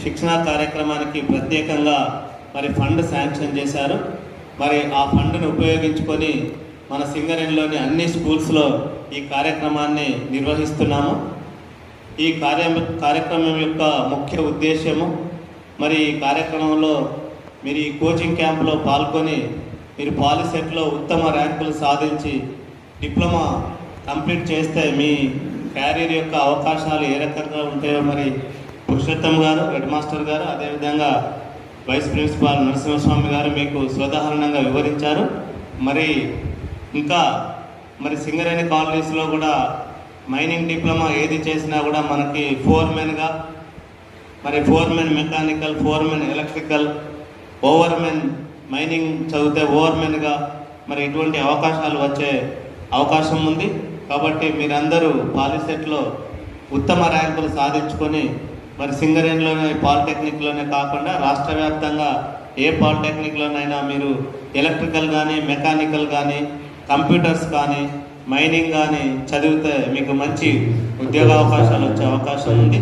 శిక్షణా కార్యక్రమానికి ప్రత్యేకంగా మరి ఫండ్ శాంక్షన్ చేశారు. మరి ఆ ఫండ్ను ఉపయోగించుకొని మన సింగరేణిలోని అన్ని స్కూల్స్లో ఈ కార్యక్రమాన్ని నిర్వహిస్తున్నాము. ఈ కార్యక్రమం యొక్క ముఖ్య ఉద్దేశము, మరి ఈ కార్యక్రమంలో మీరు ఈ కోచింగ్ క్యాంప్లో పాల్గొని మీరు పాలిసెట్లో ఉత్తమ ర్యాంకులు సాధించి డిప్లొమా కంప్లీట్ చేస్తే మీ క్యారియర్ యొక్క అవకాశాలు ఏ రకంగా ఉంటాయో మరి పురుషోత్తం గారు, హెడ్ మాస్టర్ గారు, అదేవిధంగా వైస్ ప్రిన్సిపాల్ నరసింహస్వామి గారు మీకు స్వదాహరణంగా వివరించారు. మరి ఇంకా మరి సింగరేణి కాలేజెస్లో కూడా మైనింగ్ డిప్లొమా ఏది చేసినా కూడా మనకి ఫోర్మెన్గా, మరి foremen mechanical, foremen electrical, overmen mining చదివితే ఓవర్మెన్గా మరి ఇటువంటి అవకాశాలు వచ్చే అవకాశం ఉంది. కాబట్టి మీరందరూ పాలిసెట్లో ఉత్తమ ర్యాంకులు సాధించుకొని మరి సింగరేణిలోనే పాలిటెక్నిక్లోనే కాకుండా రాష్ట్ర వ్యాప్తంగా ఏ పాలిటెక్నిక్లోనైనా మీరు ఎలక్ట్రికల్ కానీ, మెకానికల్ కానీ, కంప్యూటర్స్ కానీ, మైనింగ్ కానీ చదివితే మీకు మంచి ఉద్యోగ అవకాశాలు వచ్చే అవకాశం ఉంది.